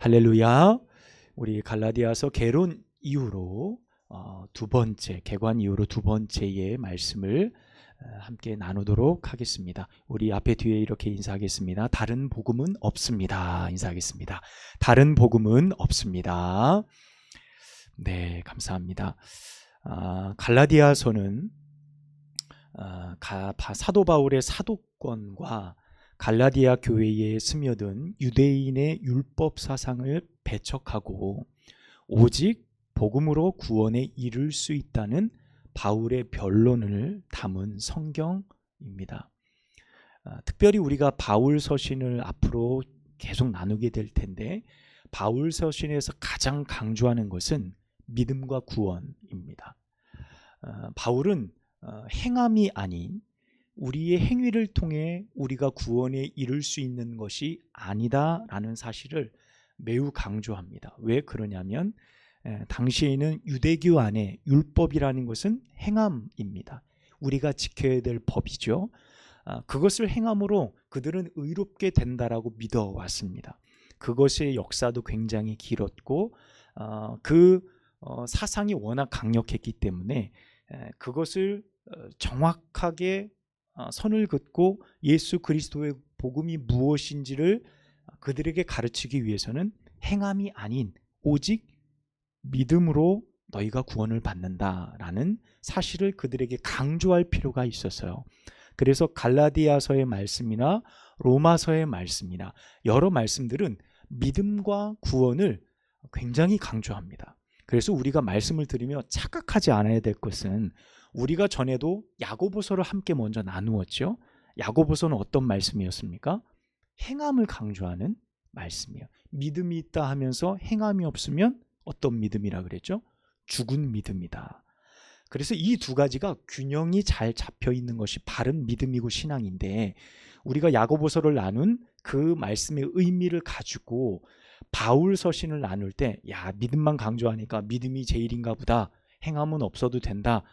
할렐루야. 우리 갈라디아서 개론 이후로 두 번째, 개관 이후로 두 번째의 말씀을 함께 나누도록 하겠습니다. 우리 앞에 뒤에 이렇게 인사하겠습니다. 다른 복음은 없습니다. 인사하겠습니다. 다른 복음은 없습니다. 네, 감사합니다. 갈라디아서는 사도 바울의 사도권과 갈라디아 교회에 스며든 유대인의 율법 사상을 배척하고 오직 복음으로 구원에 이를 수 있다는 바울의 변론을 담은 성경입니다. 특별히 우리가 바울 서신을 앞으로 계속 나누게 될 텐데, 바울 서신에서 가장 강조하는 것은 믿음과 구원입니다. 바울은 행함이 아닌 우리의 행위를 통해 우리가 구원에 이를 수 있는 것이 아니다라는 사실을 매우 강조합니다. 왜 그러냐면 당시에는 유대교 안에 율법이라는 것은 행함입니다. 우리가 지켜야 될 법이죠. 그것을 행함으로 그들은 의롭게 된다라고 믿어왔습니다. 그것의 역사도 굉장히 길었고 사상이 워낙 강력했기 때문에 그것을 정확하게 선을 긋고 예수 그리스도의 복음이 무엇인지를 그들에게 가르치기 위해서는 행함이 아닌 오직 믿음으로 너희가 구원을 받는다라는 사실을 그들에게 강조할 필요가 있었어요. 그래서 갈라디아서의 말씀이나 로마서의 말씀이나 여러 말씀들은 믿음과 구원을 굉장히 강조합니다. 그래서 우리가 말씀을 들으며 착각하지 않아야 될 것은, 우리가 전에도 야고보서를 함께 먼저 나누었죠. 야고보서는 어떤 말씀이었습니까? 행함을 강조하는 말씀이에요. 믿음이 있다 하면서 행함이 없으면 어떤 믿음이라 그랬죠? 죽은 믿음이다. 그래서 이 두 가지가 균형이 잘 잡혀 있는 것이 바른 믿음이고 신앙인데, 우리가 야고보서를 나눈 그 말씀의 의미를 가지고 바울 서신을 나눌 때, 믿음만 강조하니까 믿음이 제일인가 보다, 행함은 없어도 된다,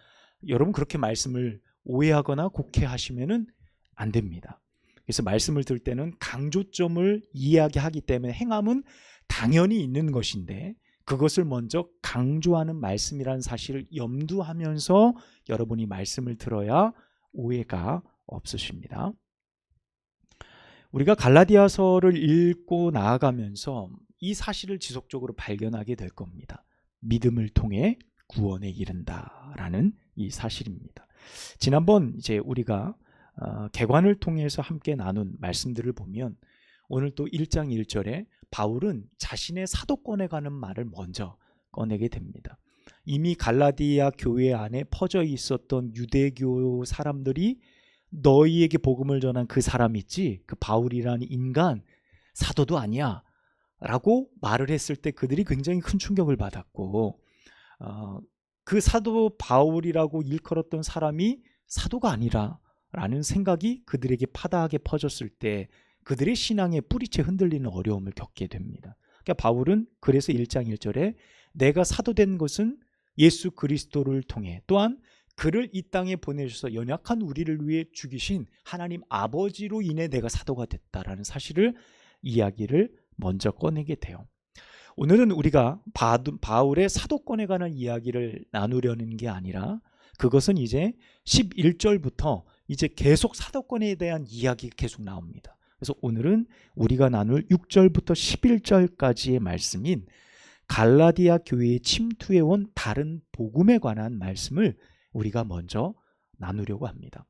여러분 그렇게 말씀을 오해하거나 곡해하시면 안 됩니다. 그래서 말씀을 들 때는 강조점을 이야기하기 때문에 행함은 당연히 있는 것인데 그것을 먼저 강조하는 말씀이라는 사실을 염두하면서 여러분이 말씀을 들어야 오해가 없으십니다. 우리가 갈라디아서를 읽고 나아가면서 이 사실을 지속적으로 발견하게 될 겁니다. 믿음을 통해 구원에 이른다라는 이 사실입니다. 지난번 이제 우리가 개관을 통해서 함께 나눈 말씀들을 보면 오늘 또 1장 1절에 바울은 자신의 사도권에 관한 말을 먼저 꺼내게 됩니다. 이미 갈라디아 교회 안에 퍼져 있었던 유대교 사람들이 너희에게 복음을 전한 그 사람 있지, 그 바울이라는 인간 사도도 아니야 라고 말을 했을 때 그들이 굉장히 큰 충격을 받았고, 그 사도 바울이라고 일컬었던 사람이 사도가 아니라 라는 생각이 그들에게 파다하게 퍼졌을 때 그들의 신앙의 뿌리채 흔들리는 어려움을 겪게 됩니다. 그러니까 바울은 그래서 1장 1절에 내가 사도된 것은 예수 그리스도를 통해, 또한 그를 이 땅에 보내셔서 연약한 우리를 위해 죽이신 하나님 아버지로 인해 내가 사도가 됐다라는 사실을 이야기를 먼저 꺼내게 돼요. 오늘은 우리가 바울의 사도권에 관한 이야기를 나누려는 게 아니라, 그것은 이제 11절부터 이제 계속 사도권에 대한 이야기가 계속 나옵니다. 그래서 오늘은 우리가 나눌 6절부터 11절까지의 말씀인 갈라디아 교회에 침투해온 다른 복음에 관한 말씀을 우리가 먼저 나누려고 합니다.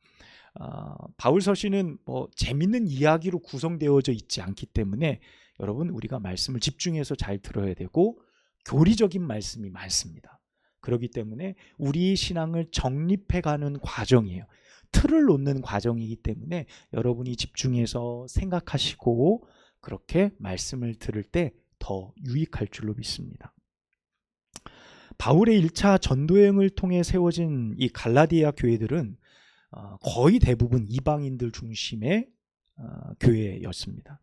바울 서신은 재밌는 이야기로 구성되어져 있지 않기 때문에 여러분 우리가 말씀을 집중해서 잘 들어야 되고 교리적인 말씀이 많습니다. 그렇기 때문에 우리의 신앙을 정립해가는 과정이에요. 틀을 놓는 과정이기 때문에 여러분이 집중해서 생각하시고 그렇게 말씀을 들을 때 더 유익할 줄로 믿습니다. 바울의 1차 전도여행을 통해 세워진 이 갈라디아 교회들은 거의 대부분 이방인들 중심의 교회였습니다.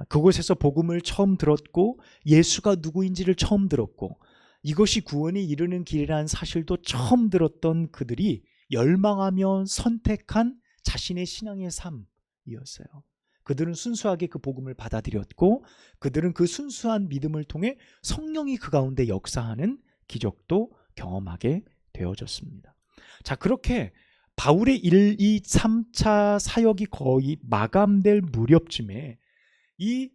그곳에서 복음을 처음 들었고 예수가 누구인지를 처음 들었고 이것이 구원에 이르는 길이라는 사실도 처음 들었던 그들이 열망하며 선택한 자신의 신앙의 삶이었어요. 그들은 순수하게 그 복음을 받아들였고 그들은 그 순수한 믿음을 통해 성령이 그 가운데 역사하는 기적도 경험하게 되어졌습니다. 자, 그렇게 바울의 1, 2, 3차 사역이 거의 마감될 무렵쯤에 이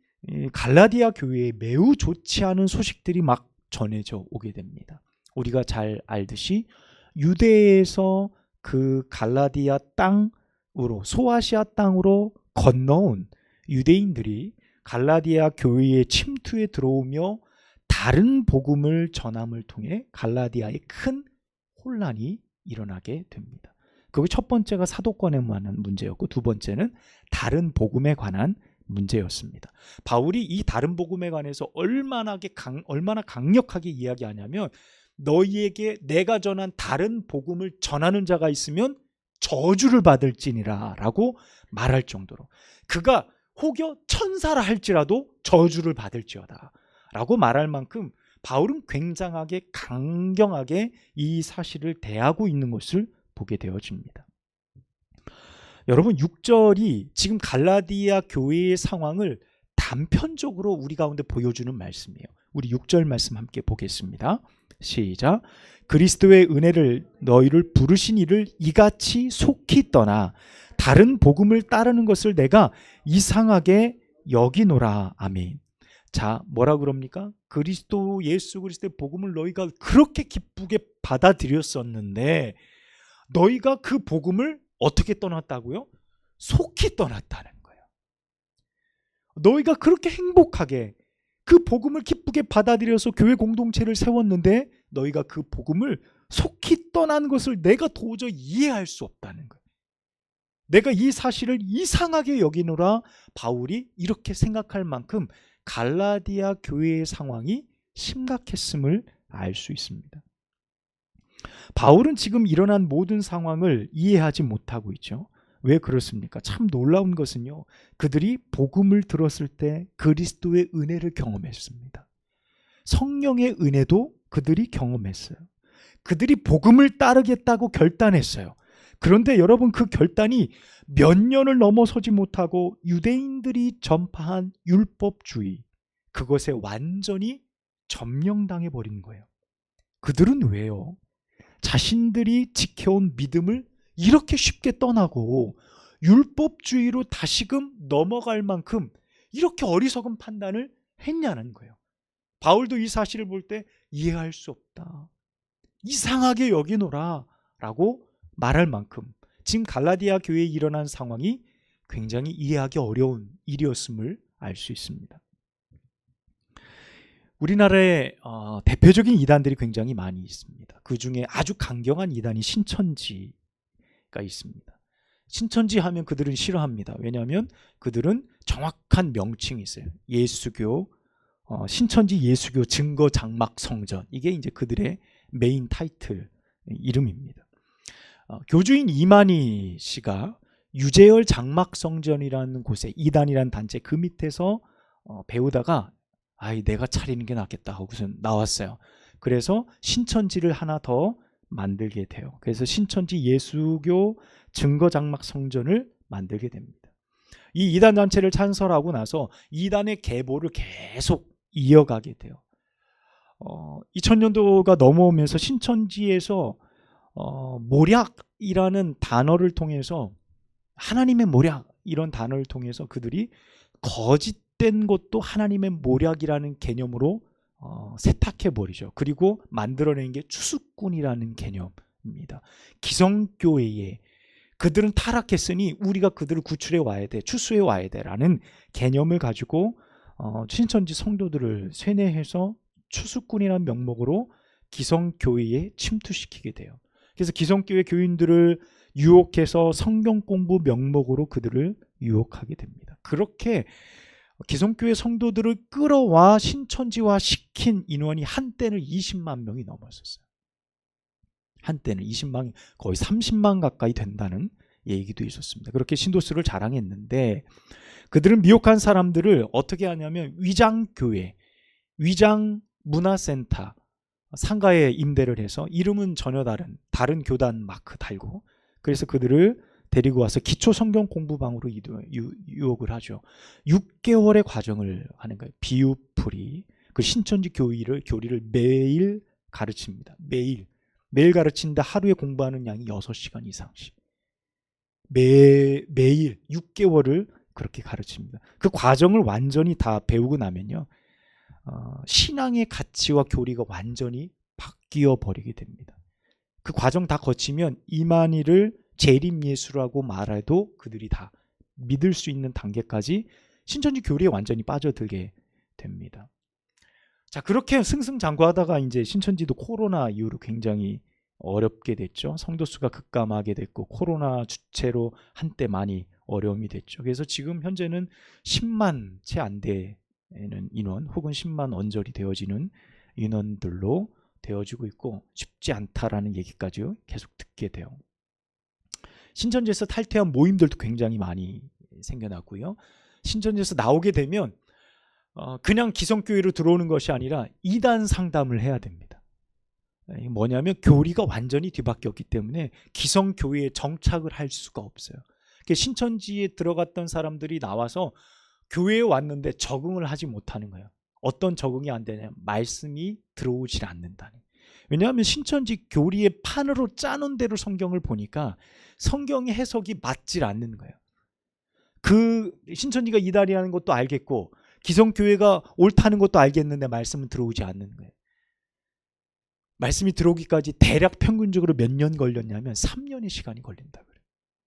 갈라디아 교회에 매우 좋지 않은 소식들이 막 전해져 오게 됩니다. 우리가 잘 알듯이 유대에서 그 갈라디아 땅으로 소아시아 땅으로 건너온 유대인들이 갈라디아 교회의 침투에 들어오며 다른 복음을 전함을 통해 갈라디아에 큰 혼란이 일어나게 됩니다. 그 첫 번째가 사도권에 관한 문제였고 두 번째는 다른 복음에 관한 문제였습니다. 바울이 이 다른 복음에 관해서 얼마나 강력하게 이야기하냐면 너희에게 내가 전한 다른 복음을 전하는 자가 있으면 저주를 받을지니라 라고 말할 정도로 그가 혹여 천사라 할지라도 저주를 받을지어다 라고 말할 만큼 바울은 굉장하게 강경하게 이 사실을 대하고 있는 것을 보게 되어집니다. 여러분 6절이 지금 갈라디아 교회의 상황을 단편적으로 우리 가운데 보여주는 말씀이에요. 우리 6절 말씀 함께 보겠습니다. 시작. 그리스도의 은혜를 너희를 부르신 이를 이같이 속히 떠나 다른 복음을 따르는 것을 내가 이상하게 여기노라. 아멘. 자, 뭐라 그럽니까? 예수 그리스도의 복음을 너희가 그렇게 기쁘게 받아들였었는데 너희가 그 복음을 어떻게 떠났다고요? 속히 떠났다는 거예요. 너희가 그렇게 행복하게 그 복음을 기쁘게 받아들여서 교회 공동체를 세웠는데 너희가 그 복음을 속히 떠난 것을 내가 도저히 이해할 수 없다는 거예요. 내가 이 사실을 이상하게 여기노라. 바울이 이렇게 생각할 만큼 갈라디아 교회의 상황이 심각했음을 알 수 있습니다. 바울은 지금 일어난 모든 상황을 이해하지 못하고 있죠. 왜 그렇습니까? 참 놀라운 것은요, 그들이 복음을 들었을 때 그리스도의 은혜를 경험했습니다. 성령의 은혜도 그들이 경험했어요. 그들이 복음을 따르겠다고 결단했어요. 그런데 여러분, 그 결단이 몇 년을 넘어서지 못하고 유대인들이 전파한 율법주의, 그것에 완전히 점령당해 버린 거예요. 그들은 왜요? 자신들이 지켜온 믿음을 이렇게 쉽게 떠나고 율법주의로 다시금 넘어갈 만큼 이렇게 어리석은 판단을 했냐는 거예요. 바울도 이 사실을 볼 때 이해할 수 없다, 이상하게 여기노라 라고 말할 만큼 지금 갈라디아 교회에 일어난 상황이 굉장히 이해하기 어려운 일이었음을 알 수 있습니다. 우리나라에 대표적인 이단들이 굉장히 많이 있습니다. 그 중에 아주 강경한 이단이 신천지가 있습니다. 신천지 하면 그들은 싫어합니다. 왜냐하면 그들은 정확한 명칭이 있어요. 예수교, 신천지 예수교 증거 장막 성전, 이게 이제 그들의 메인 타이틀 이름입니다. 교주인 이만희 씨가 유재열 장막 성전이라는 곳에, 이단이라는 단체 그 밑에서 배우다가 내가 차리는 게 낫겠다 하고서 나왔어요. 그래서 신천지를 하나 더 만들게 돼요. 그래서 신천지 예수교 증거장막 성전을 만들게 됩니다. 이 이단 단체를 창설하고 나서 이단의 계보를 계속 이어가게 돼요. 2000년도가 넘어오면서 신천지에서 모략이라는 단어를 통해서, 하나님의 모략 이런 단어를 통해서 그들이 거짓된 것도 하나님의 모략이라는 개념으로 세탁해버리죠. 그리고 만들어낸 게 추수꾼이라는 개념입니다. 기성교회에 그들은 타락했으니 우리가 그들을 구출해 와야 돼, 추수해 와야 돼라는 개념을 가지고 신천지 성도들을 세뇌해서 추수꾼이라는 명목으로 기성교회에 침투시키게 돼요. 그래서 기성교회 교인들을 유혹해서 성경 공부 명목으로 그들을 유혹하게 됩니다. 그렇게 기성교회 성도들을 끌어와 신천지화 시킨 인원이 한때는 20만 명이 넘었었어요. 한때는 20만, 거의 30만 가까이 된다는 얘기도 있었습니다. 그렇게 신도수를 자랑했는데 그들은 미혹한 사람들을 어떻게 하냐면 위장교회, 위장문화센터 상가에 임대를 해서 이름은 전혀 다른 교단 마크 달고, 그래서 그들을 데리고 와서 기초 성경 공부방으로 유혹을 하죠. 6개월의 과정을 하는 거예요. 비유풀이. 그 신천지 교리를 매일 가르칩니다. 매일 가르치는데 하루에 공부하는 양이 6시간 이상씩. 매일 6개월을 그렇게 가르칩니다. 그 과정을 완전히 다 배우고 나면요, 신앙의 가치와 교리가 완전히 바뀌어 버리게 됩니다. 그 과정 다 거치면 이만희를 재림예수라고 말해도 그들이 다 믿을 수 있는 단계까지 신천지 교리에 완전히 빠져들게 됩니다. 자, 그렇게 승승장구하다가 이제 신천지도 코로나 이후로 굉장히 어렵게 됐죠. 성도 수가 급감하게 됐고 코로나 주체로 한때 많이 어려움이 됐죠. 그래서 지금 현재는 10만 채 안 되는 인원 혹은 10만 언저리 되어지는 인원들로 되어지고 있고 쉽지 않다라는 얘기까지 계속 듣게 돼요. 신천지에서 탈퇴한 모임들도 굉장히 많이 생겨났고요. 신천지에서 나오게 되면 그냥 기성교회로 들어오는 것이 아니라 이단 상담을 해야 됩니다. 뭐냐면 교리가 완전히 뒤바뀌었기 때문에 기성교회에 정착을 할 수가 없어요. 신천지에 들어갔던 사람들이 나와서 교회에 왔는데 적응을 하지 못하는 거예요. 어떤 적응이 안 되냐면 말씀이 들어오질 않는다는. 왜냐하면 신천지 교리의 판으로 짜놓은 대로 성경을 보니까 성경의 해석이 맞질 않는 거예요. 그 신천지가 이단이라는 것도 알겠고 기성교회가 옳다는 것도 알겠는데 말씀은 들어오지 않는 거예요. 말씀이 들어오기까지 대략 평균적으로 몇 년 걸렸냐면 3년의 시간이 걸린다 그래요.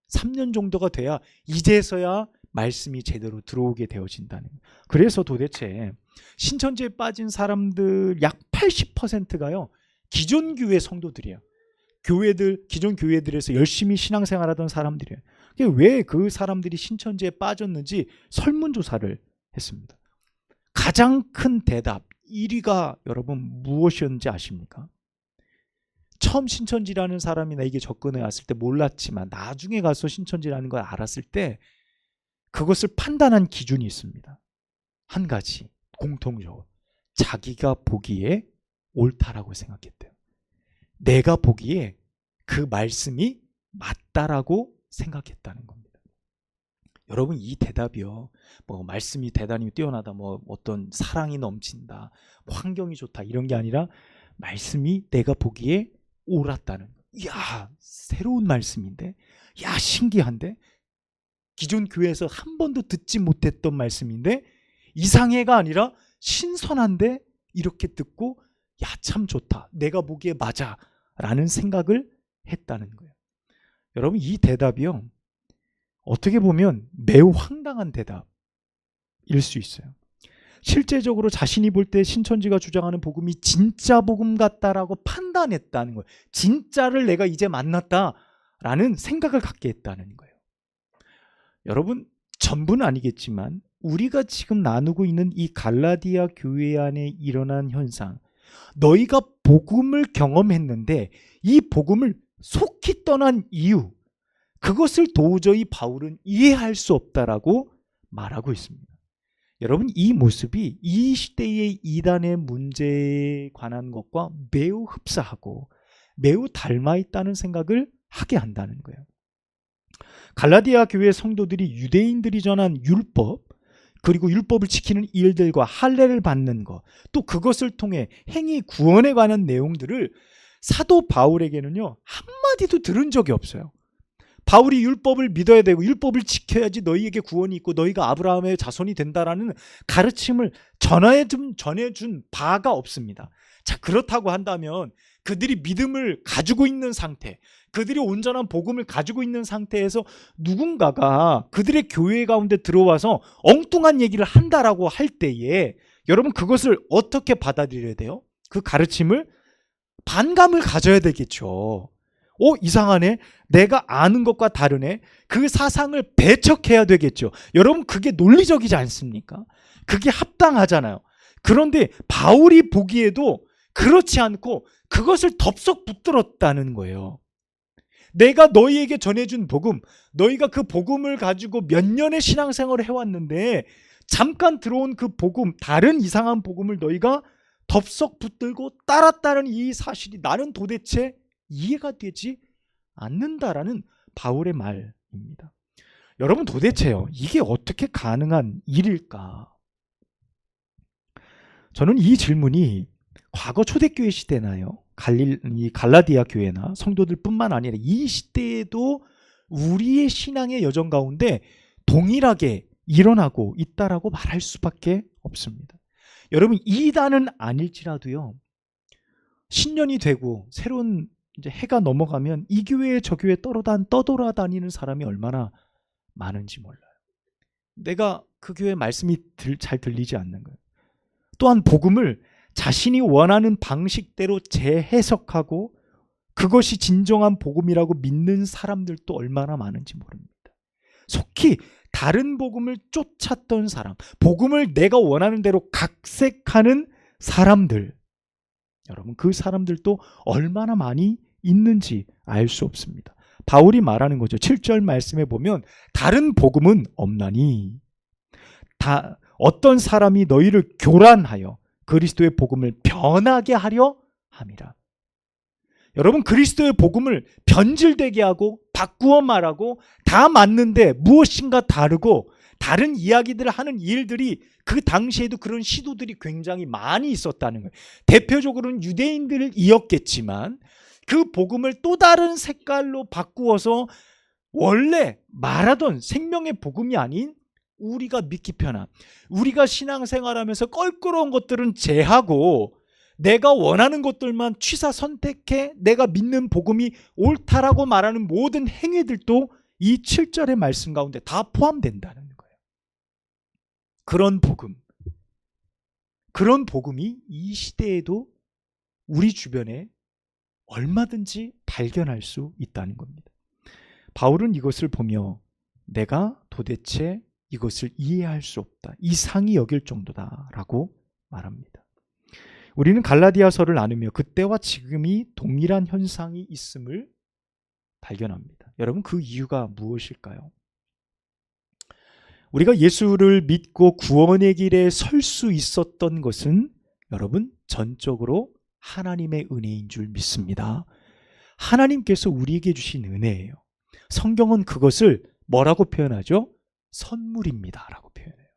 3년 정도가 돼야 이제서야 말씀이 제대로 들어오게 되어진다는 거예요. 그래서 도대체 신천지에 빠진 사람들 약 80%가요 기존 교회 성도들이에요. 기존 교회들에서 열심히 신앙생활하던 사람들이에요. 왜 그 사람들이 신천지에 빠졌는지 설문조사를 했습니다. 가장 큰 대답 1위가 여러분 무엇이었는지 아십니까? 처음 신천지라는 사람이 나에게 접근해 왔을 때 몰랐지만 나중에 가서 신천지라는 걸 알았을 때 그것을 판단한 기준이 있습니다. 한 가지 공통적으로 자기가 보기에 옳다라고 생각했대요. 내가 보기에 그 말씀이 맞다라고 생각했다는 겁니다. 여러분 이 대답이요, 뭐 말씀이 대단히 뛰어나다, 뭐 어떤 사랑이 넘친다, 환경이 좋다 이런 게 아니라 말씀이 내가 보기에 옳았다는. 이야 새로운 말씀인데, 야 신기한데, 기존 교회에서 한 번도 듣지 못했던 말씀인데 이상해가 아니라 신선한데 이렇게 듣고 야 참 좋다, 내가 보기에 맞아 라는 생각을 했다는 거예요. 여러분 이 대답이요 어떻게 보면 매우 황당한 대답일 수 있어요. 실제적으로 자신이 볼 때 신천지가 주장하는 복음이 진짜 복음 같다라고 판단했다는 거예요. 진짜를 내가 이제 만났다라는 생각을 갖게 했다는 거예요. 여러분 전부는 아니겠지만 우리가 지금 나누고 있는 이 갈라디아 교회 안에 일어난 현상, 너희가 복음을 경험했는데 이 복음을 속히 떠난 이유, 그것을 도저히 바울은 이해할 수 없다라고 말하고 있습니다. 여러분 이 모습이 이 시대의 이단의 문제에 관한 것과 매우 흡사하고 매우 닮아 있다는 생각을 하게 한다는 거예요. 갈라디아 교회 성도들이 유대인들이 전한 율법, 그리고 율법을 지키는 일들과 할례를 받는 것, 또 그것을 통해 행위 구원에 관한 내용들을 사도 바울에게는요 한마디도 들은 적이 없어요. 바울이 율법을 믿어야 되고 율법을 지켜야지 너희에게 구원이 있고 너희가 아브라함의 자손이 된다라는 가르침을 전해준 바가 없습니다. 자, 그렇다고 한다면 그들이 믿음을 가지고 있는 상태, 그들이 온전한 복음을 가지고 있는 상태에서 누군가가 그들의 교회 가운데 들어와서 엉뚱한 얘기를 한다라고 할 때에 여러분 그것을 어떻게 받아들여야 돼요? 그 가르침을 반감을 가져야 되겠죠. 이상하네, 내가 아는 것과 다르네, 그 사상을 배척해야 되겠죠. 여러분 그게 논리적이지 않습니까? 그게 합당하잖아요. 그런데 바울이 보기에도 그렇지 않고 그것을 덥석 붙들었다는 거예요. 내가 너희에게 전해준 복음, 너희가 그 복음을 가지고 몇 년의 신앙생활을 해왔는데 잠깐 들어온 그 복음, 다른 이상한 복음을 너희가 덥석 붙들고 따랐다는 이 사실이 나는 도대체 이해가 되지 않는다라는 바울의 말, 입니다. 여러분 도대체요, 이게 어떻게 가능한 일일까? 저는 이 질문이 과거 초대교회 시대나요, 갈라디아 교회나 성도들뿐만 아니라 이 시대에도 우리의 신앙의 여정 가운데 동일하게 일어나고 있다라고 말할 수밖에 없습니다. 여러분, 이단은 아닐지라도요, 신년이 되고 새로운 이제 해가 넘어가면 이 교회에 저 교회에 떠돌아다니는 사람이 얼마나 많은지 몰라요. 내가 그 교회 말씀이 잘 들리지 않는 거예요. 또한 복음을 자신이 원하는 방식대로 재해석하고 그것이 진정한 복음이라고 믿는 사람들도 얼마나 많은지 모릅니다. 속히 다른 복음을 쫓았던 사람, 복음을 내가 원하는 대로 각색하는 사람들, 여러분 그 사람들도 얼마나 많이 있는지 알 수 없습니다. 바울이 말하는 거죠. 7절 말씀에 보면 다른 복음은 없나니 다 어떤 사람이 너희를 교란하여 그리스도의 복음을 변하게 하려 함이라. 여러분, 그리스도의 복음을 변질되게 하고 바꾸어 말하고 다 맞는데 무엇인가 다르고 다른 이야기들을 하는 일들이 그 당시에도 그런 시도들이 굉장히 많이 있었다는 거예요. 대표적으로는 유대인들이었겠지만 그 복음을 또 다른 색깔로 바꾸어서 원래 말하던 생명의 복음이 아닌 우리가 믿기 편한, 우리가 신앙생활하면서 껄끄러운 것들은 제하고 내가 원하는 것들만 취사 선택해 내가 믿는 복음이 옳다라고 말하는 모든 행위들도 이 7절의 말씀 가운데 다 포함된다는 거예요. 그런 복음이 이 시대에도 우리 주변에 얼마든지 발견할 수 있다는 겁니다. 바울은 이것을 보며 내가 도대체 이것을 이해할 수 없다, 이상히 여길 정도다라고 말합니다. 우리는 갈라디아서를 나누며 그때와 지금이 동일한 현상이 있음을 발견합니다. 여러분, 그 이유가 무엇일까요? 우리가 예수를 믿고 구원의 길에 설 수 있었던 것은 여러분 전적으로 하나님의 은혜인 줄 믿습니다. 하나님께서 우리에게 주신 은혜예요. 성경은 그것을 뭐라고 표현하죠? 선물입니다 라고 표현해요.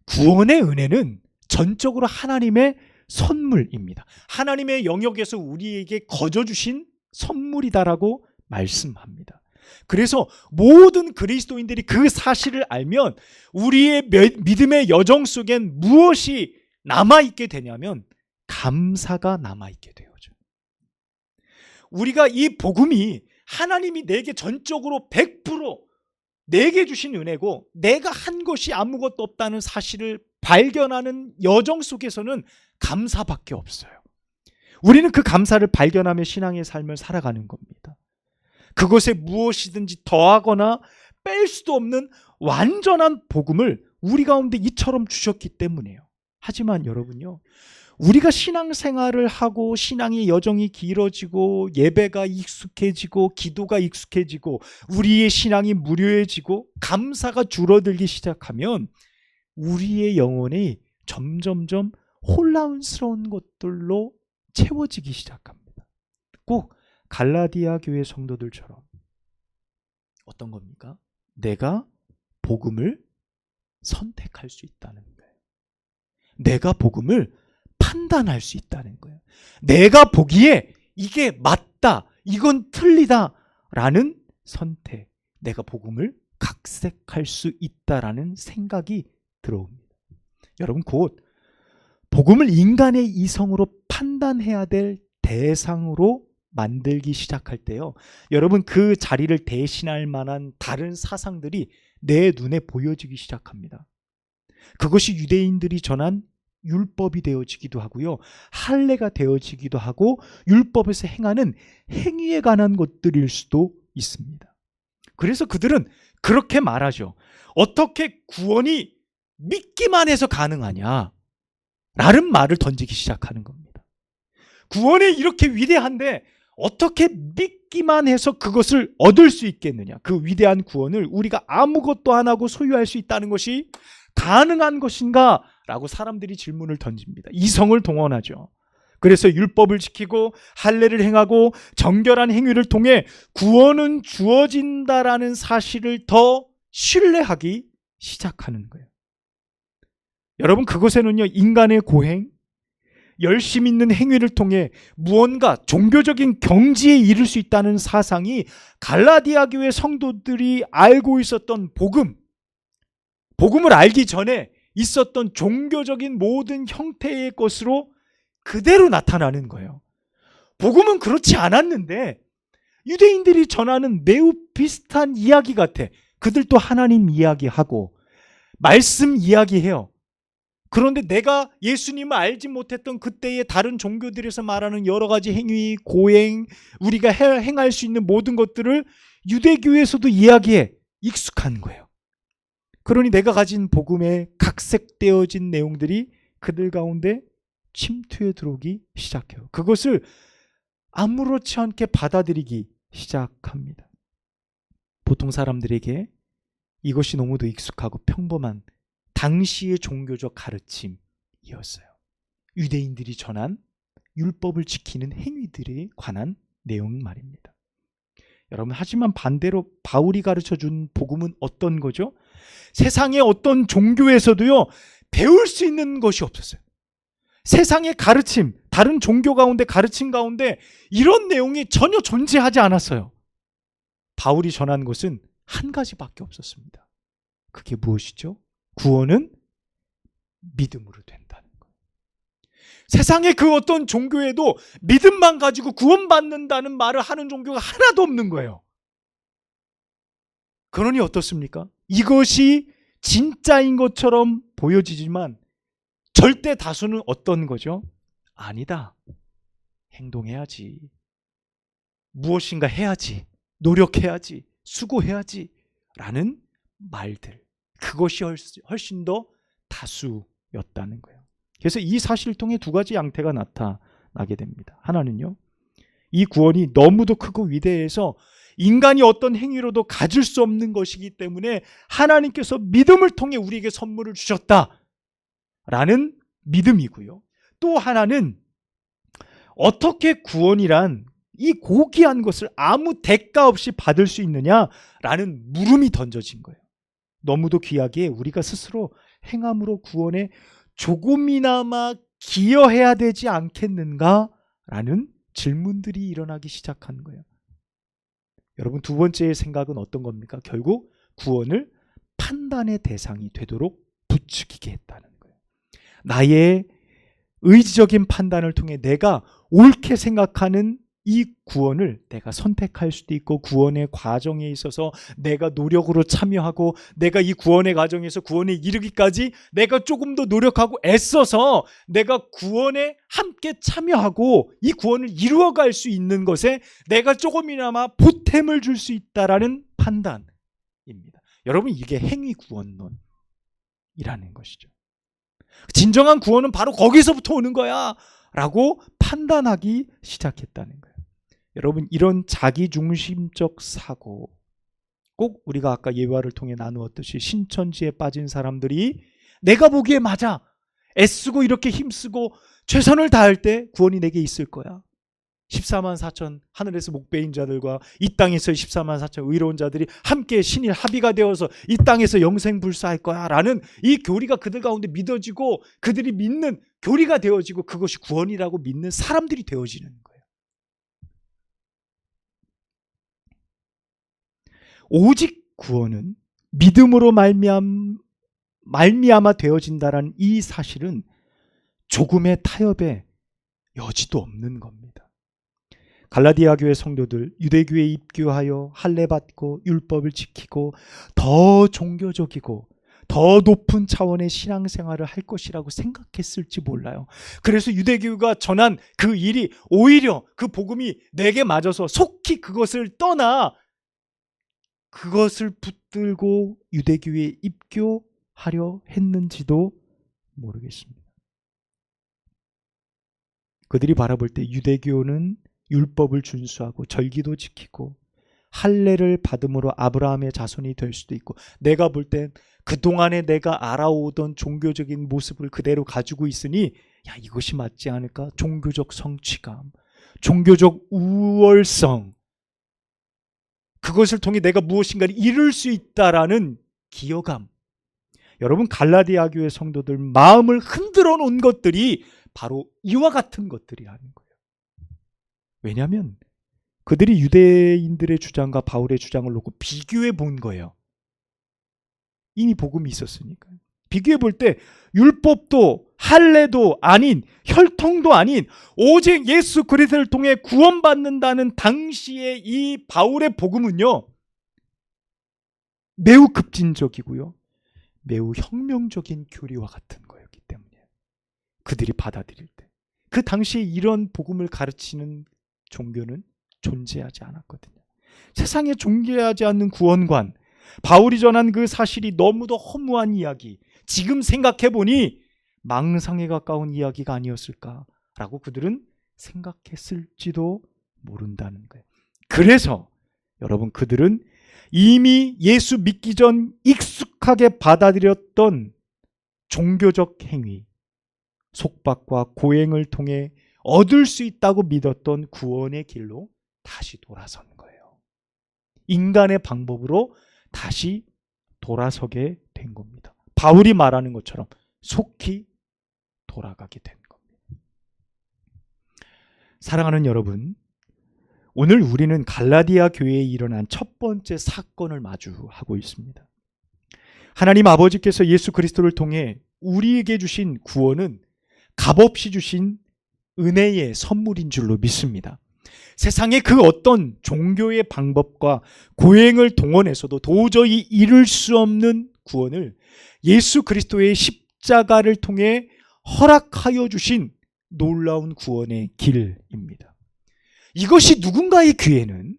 구원의 은혜는 전적으로 하나님의 선물입니다. 하나님의 영역에서 우리에게 거저 주신 선물이다라고 말씀합니다. 그래서 모든 그리스도인들이 그 사실을 알면 우리의 믿음의 여정 속엔 무엇이 남아있게 되냐면 감사가 남아있게 되어져. 우리가 이 복음이 하나님이 내게 전적으로 100% 내게 주신 은혜고 내가 한 것이 아무것도 없다는 사실을 발견하는 여정 속에서는 감사밖에 없어요. 우리는 그 감사를 발견하며 신앙의 삶을 살아가는 겁니다. 그것에 무엇이든지 더하거나 뺄 수도 없는 완전한 복음을 우리 가운데 이처럼 주셨기 때문이에요. 하지만 여러분요, 우리가 신앙생활을 하고 신앙의 여정이 길어지고 예배가 익숙해지고 기도가 익숙해지고 우리의 신앙이 무료해지고 감사가 줄어들기 시작하면 우리의 영혼이 점점점 혼란스러운 것들로 채워지기 시작합니다. 꼭 갈라디아 교회 성도들처럼 어떤 겁니까? 내가 복음을 선택할 수 있다는 거예요. 내가 복음을 판단할 수 있다는 거예요. 내가 보기에 이게 맞다, 이건 틀리다 라는 선택, 내가 복음을 각색할 수 있다라는 생각이 들어옵니다. 여러분, 곧 복음을 인간의 이성으로 판단해야 될 대상으로 만들기 시작할 때요, 여러분 그 자리를 대신할 만한 다른 사상들이 내 눈에 보여지기 시작합니다. 그것이 유대인들이 전한 율법이 되어지기도 하고요, 할례가 되어지기도 하고 율법에서 행하는 행위에 관한 것들일 수도 있습니다. 그래서 그들은 그렇게 말하죠. 어떻게 구원이 믿기만 해서 가능하냐 라는 말을 던지기 시작하는 겁니다. 구원이 이렇게 위대한데 어떻게 믿기만 해서 그것을 얻을 수 있겠느냐, 그 위대한 구원을 우리가 아무것도 안 하고 소유할 수 있다는 것이 가능한 것인가 라고 사람들이 질문을 던집니다. 이성을 동원하죠. 그래서 율법을 지키고 할례를 행하고 정결한 행위를 통해 구원은 주어진다라는 사실을 더 신뢰하기 시작하는 거예요. 여러분, 그곳에는요, 인간의 고행, 열심 있는 행위를 통해 무언가 종교적인 경지에 이를 수 있다는 사상이 갈라디아 교회 성도들이 알고 있었던 복음을 알기 전에 있었던 종교적인 모든 형태의 것으로 그대로 나타나는 거예요. 복음은 그렇지 않았는데 유대인들이 전하는 매우 비슷한 이야기 같아. 그들도 하나님 이야기하고 말씀 이야기해요. 그런데 내가 예수님을 알지 못했던 그때의 다른 종교들에서 말하는 여러 가지 행위, 고행, 우리가 행할 수 있는 모든 것들을 유대교에서도 이야기해. 익숙한 거예요. 그러니 내가 가진 복음에 각색되어진 내용들이 그들 가운데 침투해 들어오기 시작해요. 그것을 아무렇지 않게 받아들이기 시작합니다. 보통 사람들에게 이것이 너무도 익숙하고 평범한 당시의 종교적 가르침이었어요. 유대인들이 전한 율법을 지키는 행위들에 관한 내용 말입니다. 여러분, 하지만 반대로 바울이 가르쳐준 복음은 어떤 거죠? 세상의 어떤 종교에서도요, 배울 수 있는 것이 없었어요. 세상의 가르침, 다른 종교 가운데 가르침 가운데 이런 내용이 전혀 존재하지 않았어요. 바울이 전한 것은 한 가지밖에 없었습니다. 그게 무엇이죠? 구원은 믿음으로 된다는 거예요. 세상의 그 어떤 종교에도 믿음만 가지고 구원받는다는 말을 하는 종교가 하나도 없는 거예요. 그러니 어떻습니까? 이것이 진짜인 것처럼 보여지지만 절대 다수는 어떤 거죠? 아니다. 행동해야지. 무엇인가 해야지. 노력해야지. 수고해야지. 라는 말들. 그것이 훨씬 더 다수였다는 거예요. 그래서 이 사실을 통해 두 가지 양태가 나타나게 됩니다. 하나는요, 이 구원이 너무도 크고 위대해서 인간이 어떤 행위로도 가질 수 없는 것이기 때문에 하나님께서 믿음을 통해 우리에게 선물을 주셨다라는 믿음이고요. 또 하나는 어떻게 구원이란 이 고귀한 것을 아무 대가 없이 받을 수 있느냐라는 물음이 던져진 거예요. 너무도 귀하게 우리가 스스로 행함으로 구원에 조금이나마 기여해야 되지 않겠는가라는 질문들이 일어나기 시작한 거예요. 여러분, 두 번째 생각은 어떤 겁니까? 결국 구원을 판단의 대상이 되도록 부추기게 했다는 거예요. 나의 의지적인 판단을 통해 내가 옳게 생각하는 이 구원을 내가 선택할 수도 있고, 구원의 과정에 있어서 내가 노력으로 참여하고, 내가 이 구원의 과정에서 구원에 이르기까지 내가 조금 더 노력하고 애써서 내가 구원에 함께 참여하고 이 구원을 이루어갈 수 있는 것에 내가 조금이나마 보탬을 줄 수 있다라는 판단입니다. 여러분, 이게 행위구원론이라는 것이죠. 진정한 구원은 바로 거기서부터 오는 거야 라고 판단하기 시작했다는 거예요. 여러분, 이런 자기중심적 사고, 꼭 우리가 아까 예화를 통해 나누었듯이 신천지에 빠진 사람들이 내가 보기에 맞아, 애쓰고 이렇게 힘쓰고 최선을 다할 때 구원이 내게 있을 거야, 14만 4천 하늘에서 목배인 자들과 이 땅에서 14만 4천 의로운 자들이 함께 신일 합의가 되어서 이 땅에서 영생불사할 거야 라는 이 교리가 그들 가운데 믿어지고, 그들이 믿는 교리가 되어지고, 그것이 구원이라고 믿는 사람들이 되어지는 거예요. 오직 구원은 믿음으로 말미암아 되어진다라는 이 사실은 조금의 타협의 여지도 없는 겁니다. 갈라디아 교회 성도들, 유대교에 입교하여 할례 받고 율법을 지키고 더 종교적이고 더 높은 차원의 신앙생활을 할 것이라고 생각했을지 몰라요. 그래서 유대교가 전한 그 일이 오히려 그 복음이 내게 맞아서 속히 그것을 떠나 그것을 붙들고 유대교에 입교하려 했는지도 모르겠습니다. 그들이 바라볼 때 유대교는 율법을 준수하고 절기도 지키고 할례를 받음으로 아브라함의 자손이 될 수도 있고, 내가 볼 땐 그동안에 내가 알아오던 종교적인 모습을 그대로 가지고 있으니 야, 이것이 맞지 않을까? 종교적 성취감, 종교적 우월성, 그것을 통해 내가 무엇인가를 이룰 수 있다라는 기여감. 여러분, 갈라디아 교회 성도들 마음을 흔들어 놓은 것들이 바로 이와 같은 것들이라는 거예요. 왜냐하면 그들이 유대인들의 주장과 바울의 주장을 놓고 비교해 본 거예요. 이미 복음이 있었으니까. 비교해 볼 때 율법도 할례도 아닌, 혈통도 아닌 오직 예수 그리스도를 통해 구원받는다는 당시의 이 바울의 복음은요, 매우 급진적이고요, 매우 혁명적인 교리와 같은 거였기 때문에 그들이 받아들일 때, 그 당시에 이런 복음을 가르치는 종교는 존재하지 않았거든요. 세상에 존재하지 않는 구원관, 바울이 전한 그 사실이 너무도 허무한 이야기, 지금 생각해보니 망상에 가까운 이야기가 아니었을까라고 그들은 생각했을지도 모른다는 거예요. 그래서 여러분, 그들은 이미 예수 믿기 전 익숙하게 받아들였던 종교적 행위, 속박과 고행을 통해 얻을 수 있다고 믿었던 구원의 길로 다시 돌아선 거예요. 인간의 방법으로 다시 돌아서게 된 겁니다. 바울이 말하는 것처럼 속히 돌아가게 된 겁니다. 사랑하는 여러분, 오늘 우리는 갈라디아 교회에 일어난 첫 번째 사건을 마주하고 있습니다. 하나님 아버지께서 예수 그리스도를 통해 우리에게 주신 구원은 값없이 주신 은혜의 선물인 줄로 믿습니다. 세상의 그 어떤 종교의 방법과 고행을 동원해서도 도저히 이룰 수 없는 구원을 예수 그리스도의 십자가를 통해 허락하여 주신 놀라운 구원의 길입니다. 이것이 누군가의 귀에는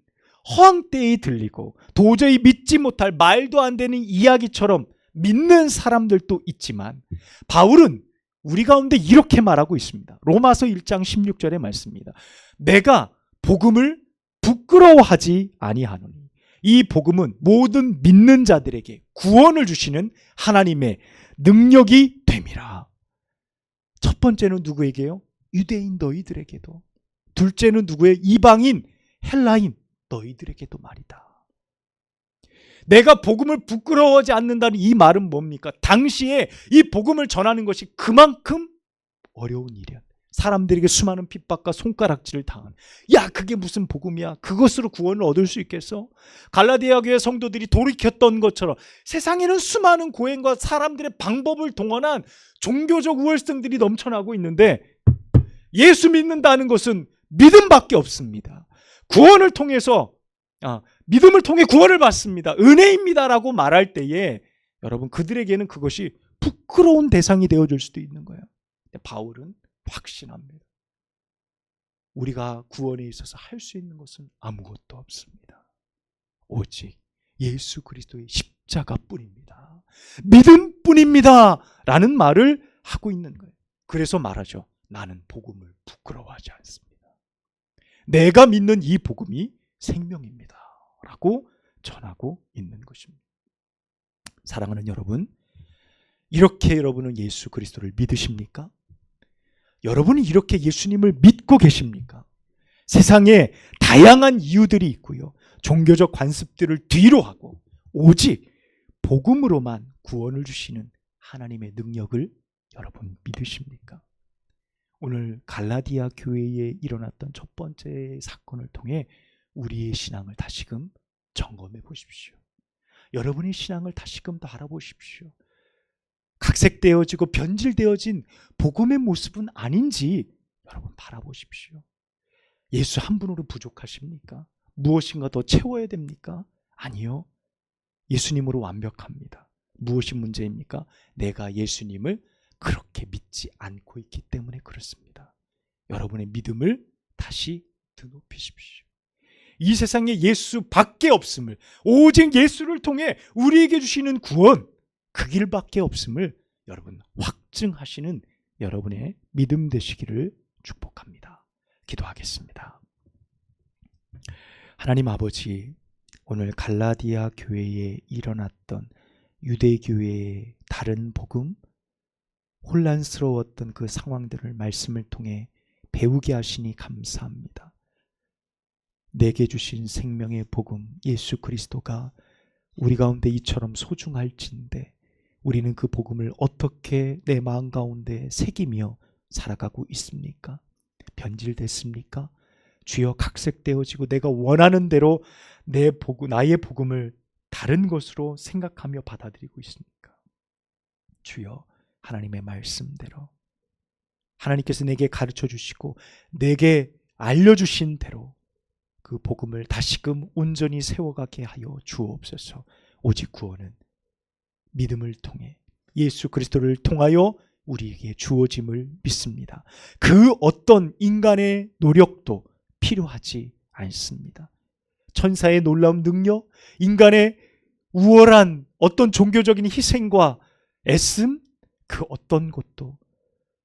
허황되이 들리고 도저히 믿지 못할 말도 안 되는 이야기처럼 믿는 사람들도 있지만, 바울은 우리 가운데 이렇게 말하고 있습니다. 로마서 1장 16절의 말씀입니다. 내가 복음을 부끄러워하지 아니하노니 이 복음은 모든 믿는 자들에게 구원을 주시는 하나님의 능력이 됨이라. 첫 번째는 누구에게요? 유대인 너희들에게도. 둘째는 누구예요? 이방인 헬라인 너희들에게도 말이다. 내가 복음을 부끄러워하지 않는다는 이 말은 뭡니까? 당시에 이 복음을 전하는 것이 그만큼 어려운 일이야. 사람들에게 수많은 핍박과 손가락질을 당한, 야, 그게 무슨 복음이야? 그것으로 구원을 얻을 수 있겠어? 갈라디아 교회 성도들이 돌이켰던 것처럼 세상에는 수많은 고행과 사람들의 방법을 동원한 종교적 우월성들이 넘쳐나고 있는데, 예수 믿는다는 것은 믿음밖에 없습니다. 구원을 통해서, 믿음을 통해 구원을 받습니다, 은혜입니다라고 말할 때에 여러분, 그들에게는 그것이 부끄러운 대상이 되어줄 수도 있는 거예요. 바울은 확신합니다. 우리가 구원에 있어서 할 수 있는 것은 아무것도 없습니다. 오직 예수 그리스도의 십자가뿐입니다. 믿음뿐입니다 라는 말을 하고 있는 거예요. 그래서 말하죠. 나는 복음을 부끄러워하지 않습니다. 내가 믿는 이 복음이 생명입니다 라고 전하고 있는 것입니다. 사랑하는 여러분, 이렇게 여러분은 예수 그리스도를 믿으십니까? 여러분이 이렇게 예수님을 믿고 계십니까? 세상에 다양한 이유들이 있고요, 종교적 관습들을 뒤로 하고 오직 복음으로만 구원을 주시는 하나님의 능력을 여러분 믿으십니까? 오늘 갈라디아 교회에 일어났던 첫 번째 사건을 통해 우리의 신앙을 다시금 점검해 보십시오. 여러분의 신앙을 다시금 더 알아보십시오. 각색되어지고 변질되어진 복음의 모습은 아닌지 여러분 바라보십시오. 예수 한 분으로 부족하십니까? 무엇인가 더 채워야 됩니까? 아니요. 예수님으로 완벽합니다. 무엇이 문제입니까? 내가 예수님을 그렇게 믿지 않고 있기 때문에 그렇습니다. 여러분의 믿음을 다시 드높이십시오. 이 세상에 예수밖에 없음을, 오직 예수를 통해 우리에게 주시는 구원, 그 길밖에 없음을 여러분 확증하시는 여러분의 믿음 되시기를 축복합니다. 기도하겠습니다. 하나님 아버지, 오늘 갈라디아 교회에 일어났던 유대교회의 다른 복음, 혼란스러웠던 그 상황들을 말씀을 통해 배우게 하시니 감사합니다. 내게 주신 생명의 복음 예수 그리스도가 우리 가운데 이처럼 소중할진데 우리는 그 복음을 어떻게 내 마음 가운데 새기며 살아가고 있습니까? 변질됐습니까? 주여, 각색되어지고 내가 원하는 대로 나의 복음을 다른 것으로 생각하며 받아들이고 있습니까? 주여, 하나님의 말씀대로, 하나님께서 내게 가르쳐 주시고 내게 알려주신 대로 그 복음을 다시금 온전히 세워가게 하여 주옵소서. 오직 구원은 믿음을 통해 예수 그리스도를 통하여 우리에게 주어짐을 믿습니다. 그 어떤 인간의 노력도 필요하지 않습니다. 천사의 놀라운 능력, 인간의 우월한 어떤 종교적인 희생과 애씀, 그 어떤 것도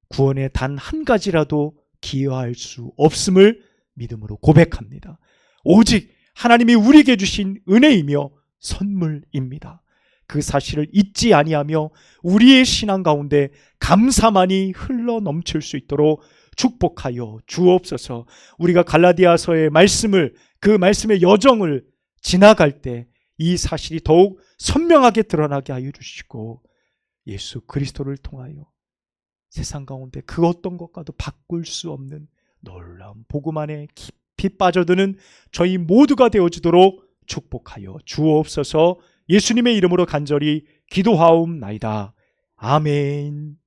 구원에 단 한 가지라도 기여할 수 없음을 믿음으로 고백합니다. 오직 하나님이 우리에게 주신 은혜이며 선물입니다. 그 사실을 잊지 아니하며 우리의 신앙 가운데 감사만이 흘러 넘칠 수 있도록 축복하여 주옵소서. 우리가 갈라디아서의 말씀을, 그 말씀의 여정을 지나갈 때 이 사실이 더욱 선명하게 드러나게 하여 주시고 예수 그리스도를 통하여 세상 가운데 그 어떤 것과도 바꿀 수 없는 놀라운 복음 안에 깊이 빠져드는 저희 모두가 되어지도록 축복하여 주옵소서. 예수님의 이름으로 간절히 기도하옵나이다. 아멘.